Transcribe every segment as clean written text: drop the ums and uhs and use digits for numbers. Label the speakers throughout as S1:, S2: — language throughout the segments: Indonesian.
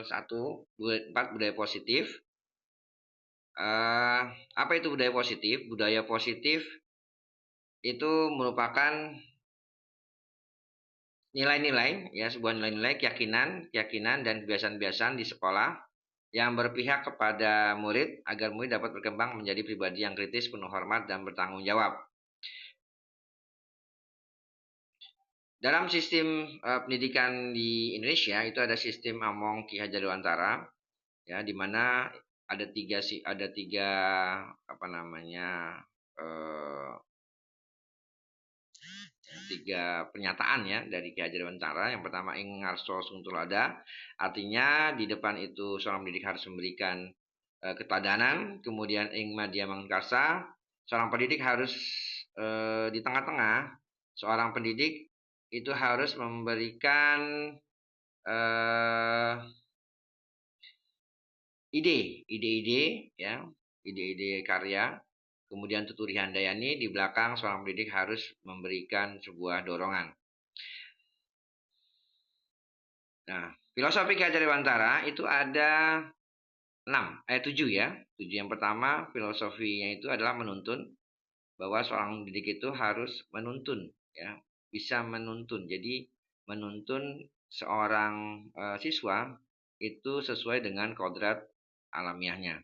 S1: 1, 4 budaya positif. Apa itu budaya positif? Budaya positif itu merupakan nilai-nilai, ya, sebuah nilai-nilai, keyakinan dan kebiasaan-kebiasaan di sekolah yang berpihak kepada murid agar murid dapat berkembang menjadi pribadi yang kritis, penuh hormat, dan bertanggung jawab. Dalam sistem pendidikan di Indonesia itu ada sistem Among Ki Hajar Dewantara, ya, di mana ada tiga apa namanya tiga pernyataan, ya, dari Ki Hajar Dewantara. Yang pertama, ing ngarso sung tulada, artinya di depan itu seorang pendidik harus memberikan keteladanan. Kemudian ing madya mangkarsa, seorang pendidik harus di tengah-tengah, seorang pendidik itu harus memberikan ide-ide, ya, ide-ide karya. Kemudian tuturi handayani, di belakang seorang pendidik harus memberikan sebuah dorongan. Nah, filosofi Ki Hajar Dewantara itu ada 7 ya. 7. Yang pertama, filosofinya itu adalah menuntun, bahwa seorang pendidik itu harus menuntun, ya, bisa menuntun. Jadi menuntun seorang siswa itu sesuai dengan kodrat alamiahnya.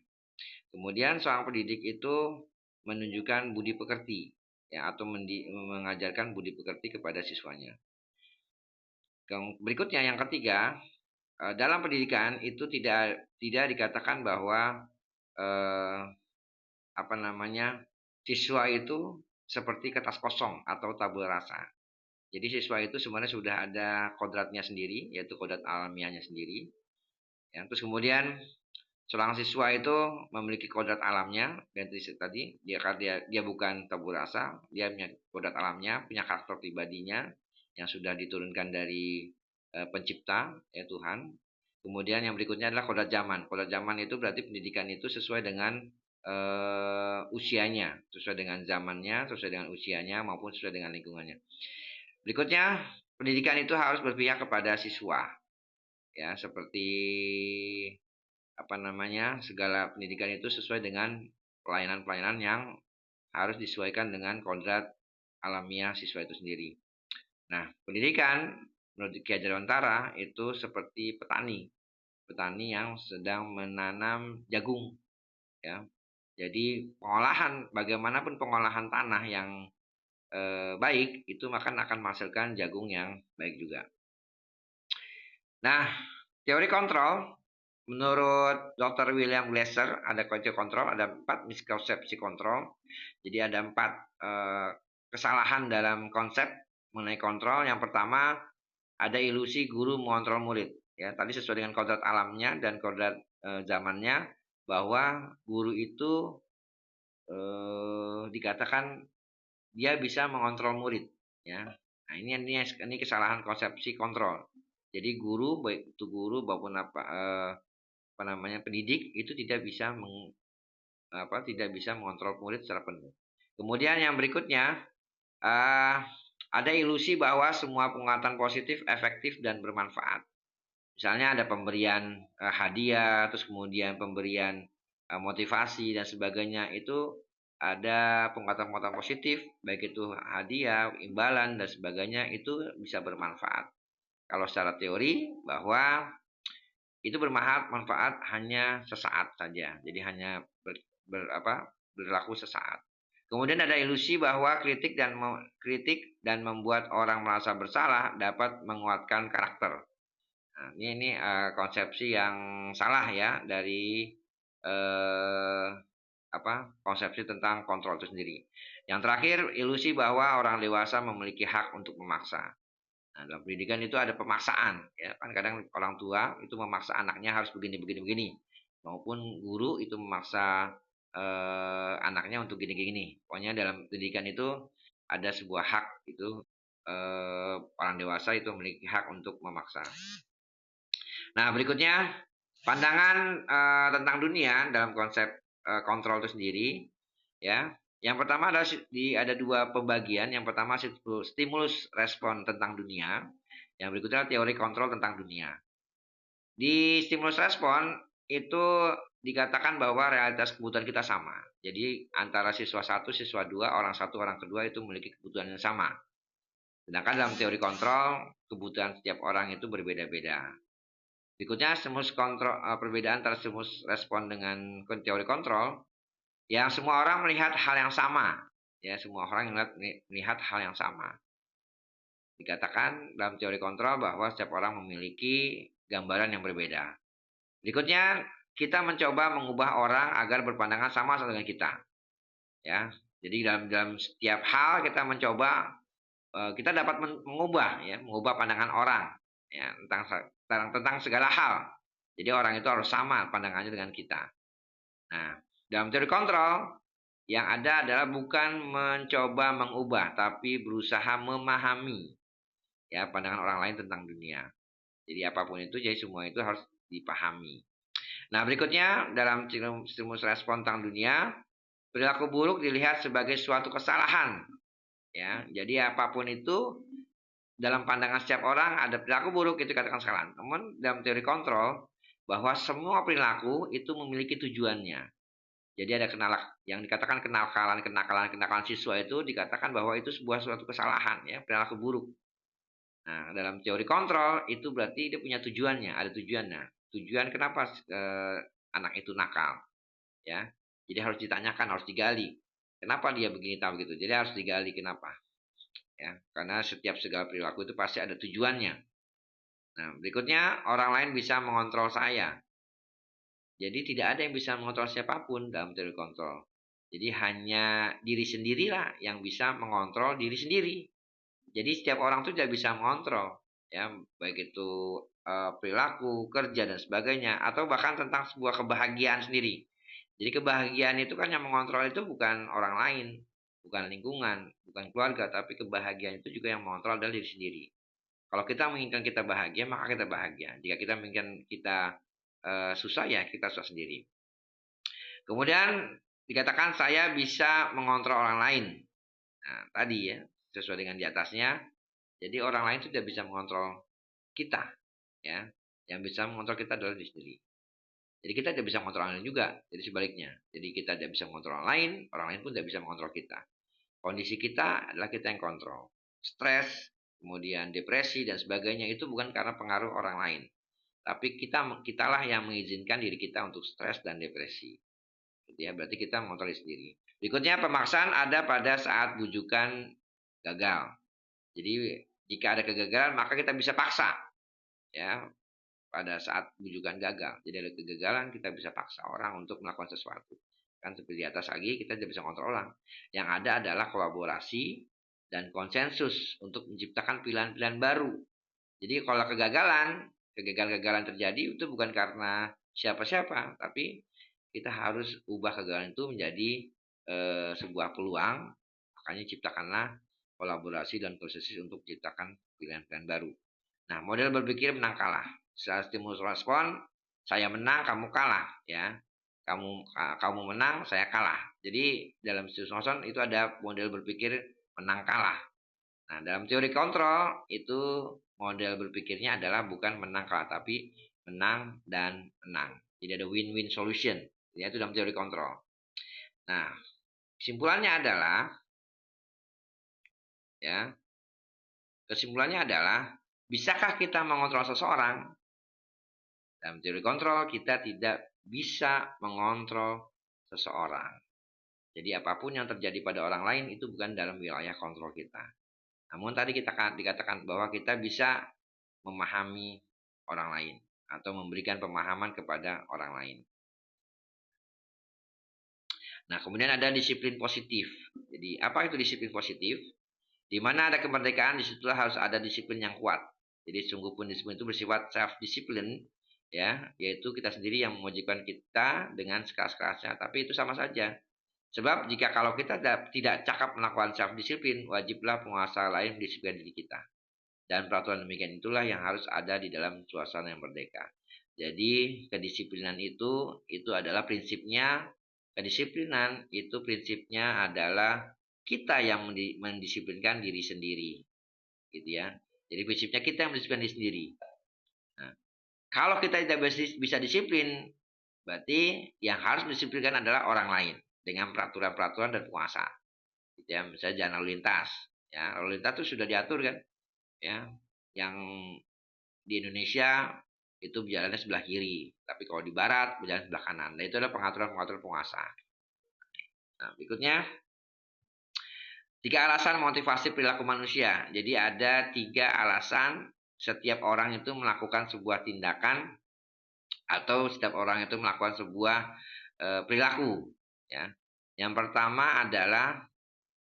S1: Kemudian seorang pendidik itu menunjukkan budi pekerti, ya, atau mengajarkan budi pekerti kepada siswanya. Berikutnya, yang ketiga, dalam pendidikan itu tidak dikatakan bahwa siswa itu seperti kertas kosong atau tabula rasa. Jadi siswa itu sebenarnya sudah ada kodratnya sendiri, yaitu kodrat alamiahnya sendiri. Ya, terus kemudian seorang siswa itu memiliki kodrat alamnya, dan tadi dia bukan tabula rasa, dia punya kodrat alamnya, punya karakter pribadinya yang sudah diturunkan dari pencipta, ya, Tuhan. Kemudian yang berikutnya adalah kodrat zaman. Kodrat zaman itu berarti pendidikan itu sesuai dengan usianya, sesuai dengan zamannya, sesuai dengan usianya, maupun sesuai dengan lingkungannya. Berikutnya, pendidikan itu harus berpihak kepada siswa, ya, seperti segala pendidikan itu sesuai dengan pelayanan-pelayanan yang harus disesuaikan dengan kodrat alamiah siswa itu sendiri. Nah, pendidikan menurut Ki Hajar Dewantara itu seperti petani yang sedang menanam jagung, ya. Jadi bagaimanapun pengolahan tanah yang baik itu akan menghasilkan jagung yang baik juga. Nah, teori kontrol menurut Dr. William Glasser ada teori kontrol, ada 4 miskonsepsi kontrol. Jadi ada 4 kesalahan dalam konsep mengenai kontrol. Yang pertama, ada ilusi guru mengontrol murid. Ya, tadi sesuai dengan kodrat alamnya dan kodrat zamannya, bahwa guru itu dikatakan dia bisa mengontrol murid, ya. Nah, ini kesalahan konsepsi kontrol. Jadi guru, baik itu guru maupun pendidik itu tidak bisa mengontrol murid secara penuh. Kemudian yang berikutnya, ada ilusi bahwa semua penguatan positif efektif dan bermanfaat. Misalnya ada pemberian hadiah, terus kemudian pemberian motivasi dan sebagainya, itu ada penguatan-penguatan positif, baik itu hadiah, imbalan dan sebagainya, itu bisa bermanfaat. Kalau secara teori bahwa itu bermanfaat hanya sesaat saja, jadi hanya berlaku sesaat. Kemudian ada ilusi bahwa kritik dan membuat orang merasa bersalah dapat menguatkan karakter. Nah, ini konsepsi yang salah, ya, dari konsepsi tentang kontrol itu sendiri. Yang terakhir, ilusi bahwa orang dewasa memiliki hak untuk memaksa. Nah, dalam pendidikan itu ada pemaksaan, ya, kan kadang orang tua itu memaksa anaknya harus begini, maupun guru itu memaksa anaknya untuk gini. Pokoknya dalam pendidikan itu ada sebuah hak, itu orang dewasa itu memiliki hak untuk memaksa. Nah, berikutnya pandangan tentang dunia dalam konsep kontrol itu sendiri, ya. Yang pertama ada 2 pembagian. Yang pertama stimulus respon tentang dunia. Yang berikutnya teori kontrol tentang dunia. Di stimulus respon itu dikatakan bahwa realitas kebutuhan kita sama. Jadi antara siswa satu, siswa dua, orang satu, orang kedua itu memiliki kebutuhan yang sama. Sedangkan dalam teori kontrol, kebutuhan setiap orang itu berbeda-beda. Berikutnya stimulus kontrol, perbedaan antara stimulus respon dengan teori kontrol, yang semua orang melihat hal yang sama. Ya, semua orang melihat hal yang sama. Dikatakan dalam teori kontrol bahwa setiap orang memiliki gambaran yang berbeda. Berikutnya, kita mencoba mengubah orang agar berpandangan sama dengan kita. Ya, jadi dalam setiap hal kita mencoba, kita dapat mengubah pandangan orang ya tentang segala hal. Jadi orang itu harus sama pandangannya dengan kita. Nah, dalam teori kontrol yang ada adalah bukan mencoba mengubah, tapi berusaha memahami ya pandangan orang lain tentang dunia. Jadi apapun itu, jadi semua itu harus dipahami. Nah, berikutnya dalam stimulus respon tentang dunia, perilaku buruk dilihat sebagai suatu kesalahan. Ya, jadi apapun itu dalam pandangan setiap orang ada perilaku buruk itu katakan kesalahan. Namun dalam teori kontrol bahwa semua perilaku itu memiliki tujuannya. Jadi ada yang dikatakan kenakalan siswa itu dikatakan bahwa itu suatu kesalahan ya, perilaku buruk. Nah, dalam teori kontrol itu berarti dia punya tujuannya, ada tujuannya. Tujuan kenapa anak itu nakal, ya. Jadi harus ditanyakan, harus digali. Kenapa dia begini tahu gitu. Jadi harus digali kenapa. Ya, karena setiap segala perilaku itu pasti ada tujuannya. Nah, berikutnya orang lain bisa mengontrol saya. Jadi tidak ada yang bisa mengontrol siapapun dalam teori kontrol. Jadi hanya diri sendirilah yang bisa mengontrol diri sendiri. Jadi setiap orang itu tidak bisa mengontrol, ya baik itu perilaku, kerja dan sebagainya, atau bahkan tentang sebuah kebahagiaan sendiri. Jadi kebahagiaan itu kan yang mengontrol itu bukan orang lain, bukan lingkungan, bukan keluarga, tapi kebahagiaan itu juga yang mengontrol adalah diri sendiri. Kalau kita menginginkan kita bahagia, maka kita bahagia. Jika kita menginginkan kita susah, ya kita susah sendiri. Kemudian dikatakan saya bisa mengontrol orang lain. Nah, tadi ya, sesuai dengan di atasnya. Jadi orang lain itu tidak bisa mengontrol kita, ya. Yang bisa mengontrol kita adalah diri sendiri. Jadi kita tidak bisa mengontrol orang lain juga. Jadi sebaliknya. Jadi kita tidak bisa mengontrol orang lain pun tidak bisa mengontrol kita. Kondisi kita adalah kita yang kontrol. Stres, kemudian depresi dan sebagainya itu bukan karena pengaruh orang lain. Tapi kitalah yang mengizinkan diri kita untuk stres dan depresi. Gitu ya, berarti kita mengontrol diri sendiri. Berikutnya pemaksaan ada pada saat bujukan gagal. Jadi jika ada kegagalan maka kita bisa paksa ya pada saat bujukan gagal. Jadi ada kegagalan kita bisa paksa orang untuk melakukan sesuatu. Kan seperti di atas lagi kita tidak bisa kontrol orang. Yang ada adalah kolaborasi dan konsensus untuk menciptakan pilihan-pilihan baru. Jadi kalau kegagalan terjadi itu bukan karena siapa-siapa, tapi kita harus ubah kegagalan itu menjadi sebuah peluang. Makanya ciptakanlah kolaborasi dan konsensus untuk menciptakan pilihan-pilihan baru. Nah, model berpikir menang kalah. Setelah stimulus respon, saya menang, kamu kalah, ya. Kamu menang, saya kalah. Jadi dalam stimulus respon itu ada model berpikir menang kalah. Nah, dalam teori kontrol itu model berpikirnya adalah bukan menang kalah, tapi menang dan menang. Jadi ada win-win solution, yaitu dalam teori kontrol. Nah, kesimpulannya adalah bisakah kita mengontrol seseorang? Dalam teori kontrol kita tidak bisa mengontrol seseorang. Jadi apapun yang terjadi pada orang lain itu bukan dalam wilayah kontrol kita. Namun tadi kita dikatakan bahwa kita bisa memahami orang lain atau memberikan pemahaman kepada orang lain. Nah, kemudian ada disiplin positif. Jadi apa itu disiplin positif? Di mana ada kemerdekaan, disitulah harus ada disiplin yang kuat. Jadi sungguh pun disiplin itu bersifat self-discipline, ya, yaitu kita sendiri yang mewajibkan kita dengan sekeras-kerasnya. Tapi itu sama saja. Sebab jika kalau kita tidak cakap melakukan self-disiplin, wajiblah penguasa lain mendisiplinkan diri kita. Dan peraturan demikian itulah yang harus ada di dalam suasana yang merdeka. Jadi kedisiplinan itu adalah prinsipnya. Kedisiplinan itu prinsipnya adalah kita yang mendisiplinkan diri sendiri, gitu ya. Jadi prinsipnya kita yang mendisiplinkan diri sendiri. Nah, Kalau kita tidak bisa disiplin, berarti yang harus disiplinkan adalah orang lain dengan peraturan-peraturan dan penguasa. Gitu ya, misalnya jalan lalu lintas. Ya, lalu lintas itu sudah diatur kan. Ya, yang di Indonesia itu berjalannya sebelah kiri, tapi kalau di barat berjalan sebelah kanan. Nah, itu adalah pengaturan-pengaturan penguasa. Nah, berikutnya, 3 alasan motivasi perilaku manusia. Jadi ada 3 alasan setiap orang itu melakukan sebuah tindakan atau setiap orang itu melakukan sebuah perilaku. Ya. Yang pertama adalah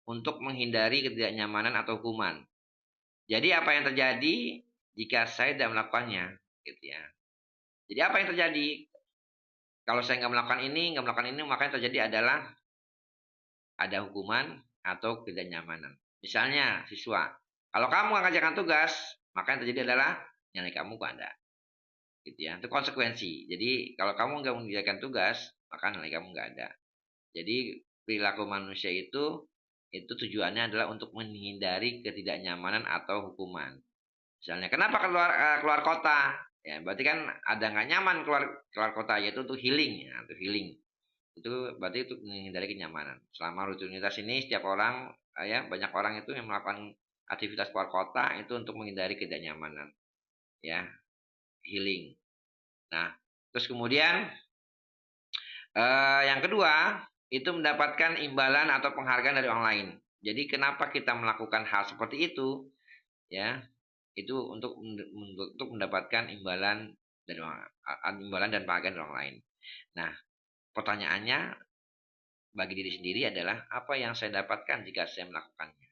S1: untuk menghindari ketidaknyamanan atau hukuman. Jadi apa yang terjadi jika saya tidak melakukannya, gitu ya. Jadi apa yang terjadi kalau saya nggak melakukan ini, maka yang terjadi adalah ada hukuman atau ketidaknyamanan. Misalnya siswa, kalau kamu nggak kerjakan tugas, maka yang terjadi adalah nilai kamu nggak ada. Gitu ya, itu konsekuensi. Jadi kalau kamu nggak mengerjakan tugas, maka nilai kamu nggak ada. Jadi perilaku manusia itu tujuannya adalah untuk menghindari ketidaknyamanan atau hukuman. Misalnya, kenapa keluar kota? Ya, berarti kan ada nggak nyaman keluar kota, yaitu untuk healing, ya, untuk healing. Itu berarti untuk menghindari kenyamanan. Selama rutinitas ini setiap orang, ya banyak orang itu yang melakukan aktivitas keluar kota itu untuk menghindari ketidaknyamanan, ya healing. Nah, terus kemudian yang kedua itu mendapatkan imbalan atau penghargaan dari orang lain. Jadi kenapa kita melakukan hal seperti itu? Ya, itu untuk mendapatkan imbalan dan penghargaan dari orang lain. Nah, pertanyaannya bagi diri sendiri adalah apa yang saya dapatkan jika saya melakukannya,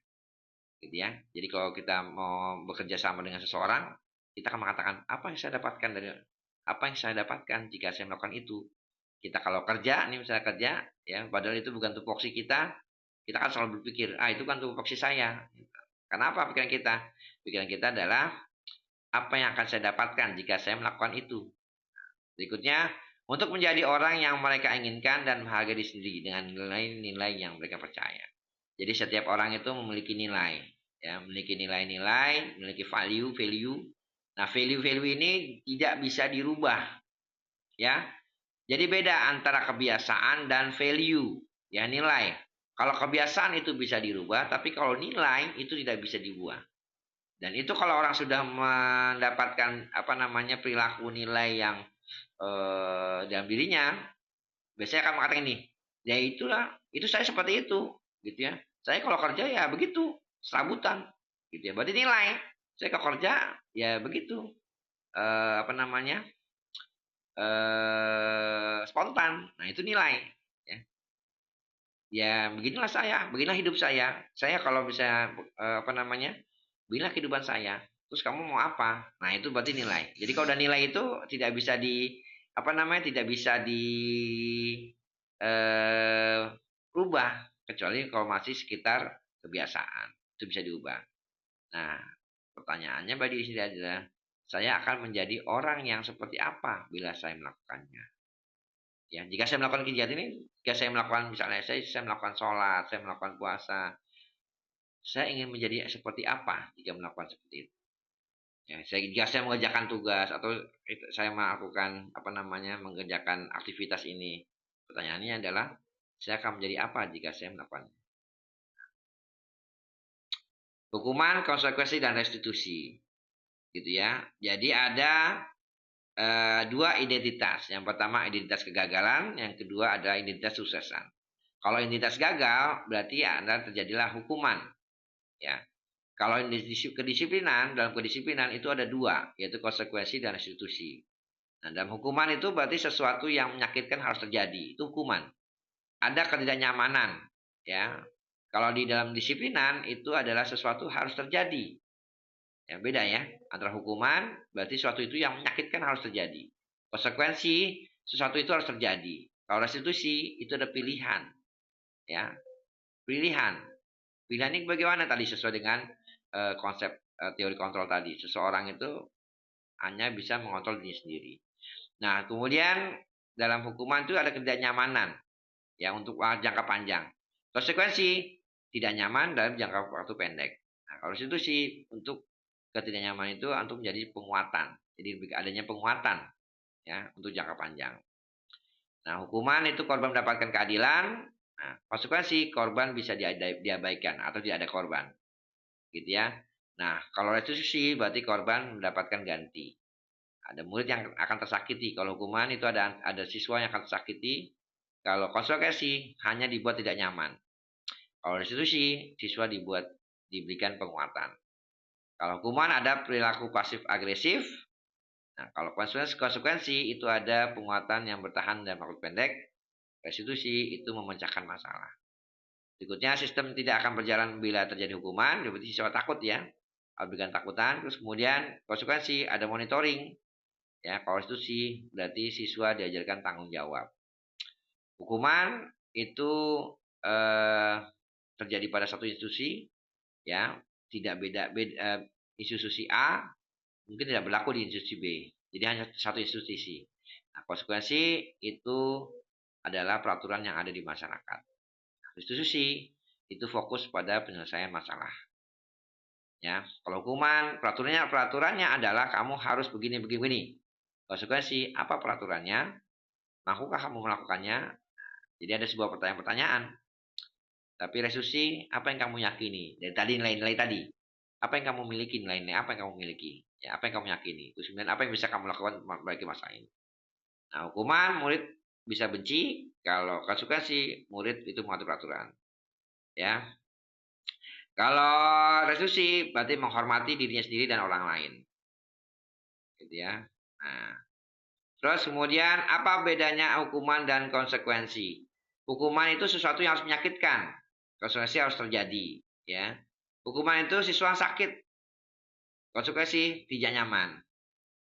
S1: gitu ya. Jadi kalau kita mau bekerja sama dengan seseorang, kita akan mengatakan apa yang saya dapatkan jika saya melakukan itu. Kita kalau kerja nih, misalnya kerja, ya padahal itu bukan tupoksi kita kan selalu berpikir, itu kan tupoksi saya. Kenapa pikiran kita adalah apa yang akan saya dapatkan jika saya melakukan itu. Berikutnya, untuk menjadi orang yang mereka inginkan dan menghargai diri sendiri dengan nilai-nilai yang mereka percaya. Jadi setiap orang itu memiliki nilai, ya, memiliki nilai-nilai, memiliki value. Nah, value-value ini tidak bisa dirubah, ya. Jadi beda antara kebiasaan dan value, ya nilai. Kalau kebiasaan itu bisa dirubah, tapi kalau nilai itu tidak bisa diubah. Dan itu kalau orang sudah mendapatkan perilaku nilai yang dalam dirinya, biasanya akan mengatakan ini, ya itulah, itu saya seperti itu, gitu ya. Saya kalau kerja ya begitu, serabutan, gitu ya. Berarti nilai, saya kalau kerja ya begitu, spontan. Nah itu nilai. Ya, ya beginilah hidup saya. Saya kalau bisa beginilah kehidupan saya. Terus kamu mau apa? Nah itu berarti nilai. Jadi kalau udah nilai itu tidak bisa tidak bisa di rubah kecuali kalau masih sekitar kebiasaan itu bisa diubah. Nah pertanyaannya bagi sini adalah saya akan menjadi orang yang seperti apa bila saya melakukannya. Ya, jika saya melakukan kegiatan ini, jika saya melakukan misalnya saya melakukan sholat, saya melakukan puasa, saya ingin menjadi seperti apa jika melakukan seperti itu. Ya, jika saya mengerjakan tugas atau saya melakukan mengerjakan aktivitas ini, pertanyaannya adalah saya akan menjadi apa jika saya melakukannya. Hukuman, konsekuensi, dan restitusi, gitu ya. Jadi ada 2 identitas. Yang pertama identitas kegagalan, yang kedua adalah identitas suksesan. Kalau identitas gagal, berarti Anda terjadilah hukuman. Ya. Kalau dalam kedisiplinan itu ada 2, yaitu konsekuensi dan restitusi. Nah, dalam hukuman itu berarti sesuatu yang menyakitkan harus terjadi, itu hukuman. Ada ketidaknyamanan, ya. Kalau di dalam disiplinan itu adalah sesuatu harus terjadi. Ya, beda ya. Antara hukuman berarti sesuatu itu yang menyakitkan harus terjadi. Konsekuensi sesuatu itu harus terjadi. Kalau restitusi itu ada pilihan. Ya. Pilihan. Pilihan ini bagaimana tadi sesuai dengan konsep teori kontrol tadi. Seseorang itu hanya bisa mengontrol diri sendiri. Nah, kemudian dalam hukuman itu ada ketidaknyamanan ya untuk jangka panjang. Konsekuensi tidak nyaman dalam jangka waktu pendek. Nah, kalau restitusi untuk ketidaknyamanan itu untuk menjadi penguatan, Jadi adanya penguatan ya untuk jangka panjang. Nah, hukuman itu korban mendapatkan keadilan. Nah, konsekuensi korban bisa diabaikan atau tidak ada korban, gitu ya. Nah, kalau restitusi berarti korban mendapatkan ganti. Ada murid yang akan tersakiti. Kalau hukuman itu ada siswa yang akan tersakiti. Kalau konsekuensi hanya dibuat tidak nyaman. Kalau restitusi, siswa diberikan penguatan. Kalau hukuman ada perilaku pasif agresif. Nah, kalau konsekuensi itu ada penguatan yang bertahan dalam waktu pendek. Restitusi itu memecahkan masalah. Berikutnya, sistem tidak akan berjalan bila terjadi hukuman. Berarti siswa takut ya. Harus berikan takutan. Terus kemudian konsekuensi ada monitoring. Ya, kalau restitusi berarti siswa diajarkan tanggung jawab. Hukuman itu terjadi pada satu institusi, ya, tidak beda institusi A mungkin tidak berlaku di institusi B. Jadi hanya satu institusi. Nah, konsekuensi itu adalah peraturan yang ada di masyarakat. Institusi itu fokus pada penyelesaian masalah. Ya, kalau hukuman peraturannya adalah kamu harus begini. Konsekuensi apa peraturannya? Maukah kamu melakukannya? Jadi ada sebuah pertanyaan. Tapi restitusi apa yang kamu yakini? Dari tadi nilai-nilai tadi. Apa yang kamu miliki nilai-nilai? Apa yang kamu miliki? Ya, apa yang kamu yakini? Terus kemudian apa yang bisa kamu lakukan bagi masalah ini? Nah, hukuman murid bisa benci, kalau konsekuensi murid itu mengatur peraturan. Ya. Kalau restitusi berarti menghormati dirinya sendiri dan orang lain. Gitu ya. Nah, terus kemudian apa bedanya hukuman dan konsekuensi? Hukuman itu sesuatu yang harus menyakitkan. Konsekuensi harus terjadi, ya. Hukuman itu siswa sakit. Konsekuensi tidak nyaman.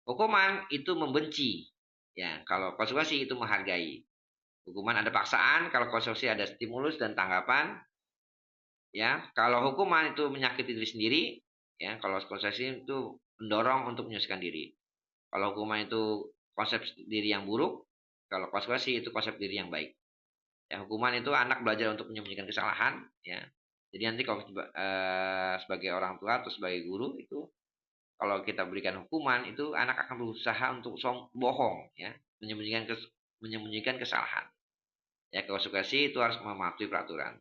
S1: Hukuman itu membenci. Ya, kalau konsekuensi itu menghargai. Hukuman ada paksaan, kalau konsekuensi ada stimulus dan tanggapan. Ya, kalau hukuman itu menyakiti diri sendiri, ya, kalau konsekuensi itu mendorong untuk menyelesaikan diri. Kalau hukuman itu konsep diri yang buruk, kalau konsekuensi itu konsep diri yang baik. Ya, hukuman itu anak belajar untuk menyembunyikan kesalahan, ya. Jadi nanti kalau sebagai orang tua atau sebagai guru itu kalau kita berikan hukuman itu anak akan berusaha untuk bohong, ya, menyembunyikan kesalahan. Ya, konsekuensi itu harus mematuhi peraturan.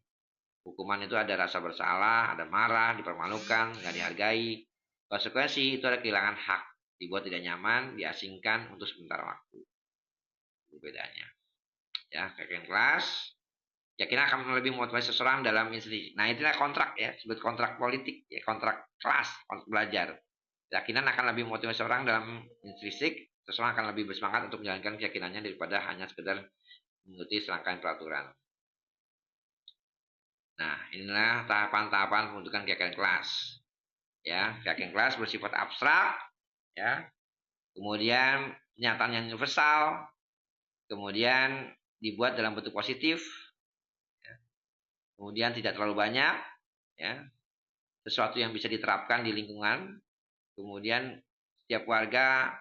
S1: Hukuman itu ada rasa bersalah, ada marah, dipermalukan, nggak dihargai. Konsekuensi itu ada kehilangan hak, dibuat tidak nyaman, diasingkan untuk sementara waktu. Itu bedanya. Ya, kakek kelas. Keyakinan akan lebih memotivasi seseorang dalam institusi. Nah, itulah kontrak ya, sebut kontrak politik, ya, kontrak kelas, kontrak belajar. Keyakinan akan lebih memotivasi seseorang dalam intrinsik, seseorang akan lebih bersemangat untuk menjalankan keyakinannya daripada hanya sekedar mengikuti serangkaian peraturan. Nah, inilah tahapan-tahapan pembentukan keyakinan kelas. Ya, keyakinan kelas bersifat abstrak, ya. Kemudian pernyataan yang universal, kemudian dibuat dalam bentuk positif, ya. Kemudian tidak terlalu banyak, ya. Sesuatu yang bisa diterapkan di lingkungan. Kemudian setiap warga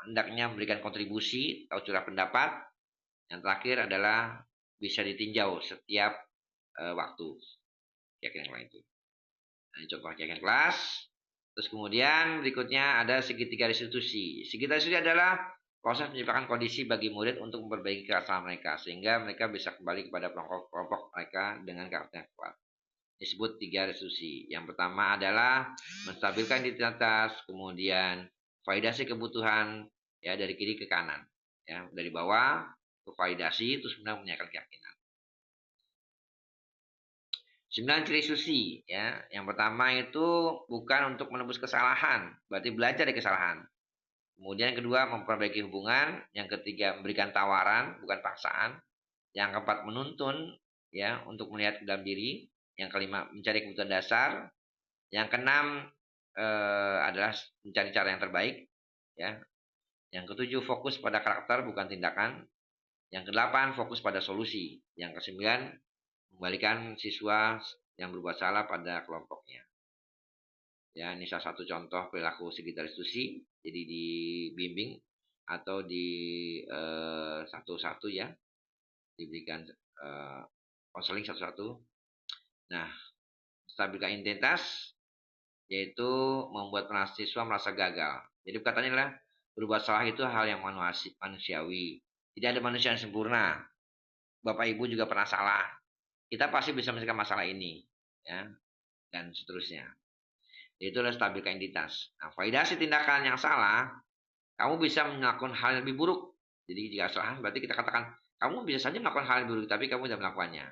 S1: hendaknya memberikan kontribusi atau curah pendapat. Yang terakhir adalah bisa ditinjau setiap waktu. Keyakinan itu. Nah, ini contoh keyakinan kelas. Terus kemudian berikutnya ada segitiga restitusi. Segitiga restitusi adalah proses menciptakan kondisi bagi murid untuk memperbaiki kesalahan mereka sehingga mereka bisa kembali kepada kelompok mereka dengan karakter yang kuat. Disebut tiga restitusi. Yang pertama adalah menstabilkan identitas, kemudian validasi kebutuhan ya dari kiri ke kanan, ya dari bawah ke validasi, terus kemudian menyiapkan keyakinan. 9 ciri susi ya. Yang pertama itu bukan untuk menebus kesalahan, berarti belajar dari kesalahan. Kemudian yang kedua memperbaiki hubungan, yang ketiga memberikan tawaran bukan paksaan. Yang keempat menuntun ya untuk melihat ke dalam diri. Yang kelima mencari kebutuhan dasar. Yang keenam adalah mencari cara yang terbaik ya. Yang ketujuh fokus pada karakter bukan tindakan. Yang kedelapan fokus pada solusi. Yang kesembilan mengembalikan siswa yang berbuat salah pada kelompoknya. Ya, ini salah satu contoh perilaku segitiga restitusi. Jadi dibimbing atau di satu-satu ya, diberikan konseling satu-satu. Nah, stabilkan identitas yaitu membuat siswa merasa gagal. Jadi katanya adalah Berbuat salah itu hal yang manusiawi. Tidak ada manusia yang sempurna. Bapak Ibu juga pernah salah. Kita pasti bisa menyelesaikan masalah ini, ya, dan seterusnya. Itu adalah stabilkan identitas. Nah, validasi tindakan yang salah, kamu bisa melakukan hal yang lebih buruk. Jadi jika salah, berarti kita katakan kamu bisa saja melakukan hal yang buruk, tapi kamu tidak melakukannya.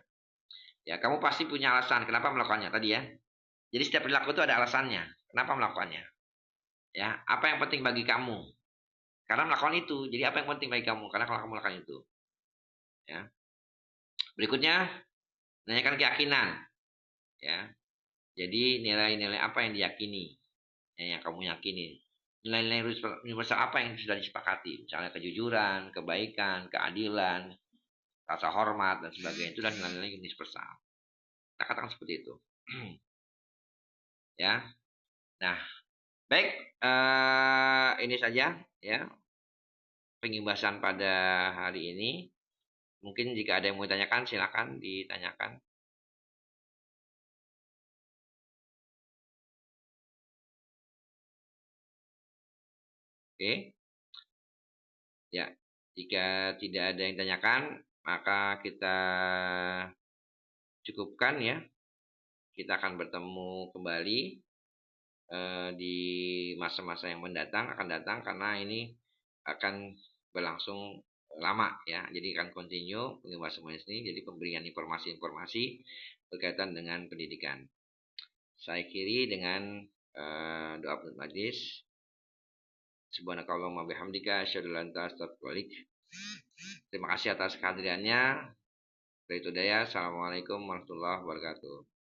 S1: Ya, kamu pasti punya alasan kenapa melakukannya tadi ya. Jadi setiap perilaku itu ada alasannya. Kenapa melakukannya? Ya, apa yang penting bagi kamu? Karena melakukan itu. Jadi apa yang penting bagi kamu? Karena kalau kamu melakukan itu. Ya. Berikutnya, menanyakan keyakinan. Ya. Jadi nilai-nilai apa yang diyakini, yang kamu yakini. Nilai-nilai universal apa yang sudah disepakati? Misalnya kejujuran, kebaikan, keadilan, rasa hormat dan sebagainya. Itu adalah nilai-nilai universal. Kita katakan seperti itu. Ya. Nah, baik, ini saja ya pembahasan pada hari ini. Mungkin jika ada yang mau ditanyakan, silakan ditanyakan. Oke. Ya, jika tidak ada yang ditanyakan, maka kita cukupkan ya. Kita akan bertemu kembali di masa-masa yang akan datang karena ini akan berlangsung lama ya. Jadi akan continue pembahasan ini, jadi pemberian informasi-informasi berkaitan dengan pendidikan. Saya akhiri dengan doa penutup majlis. Subhanakallahumma bihamdika asyhadu an la ilaha illa anta. Terima kasih atas kehadirannya. Assalamualaikum warahmatullahi wabarakatuh.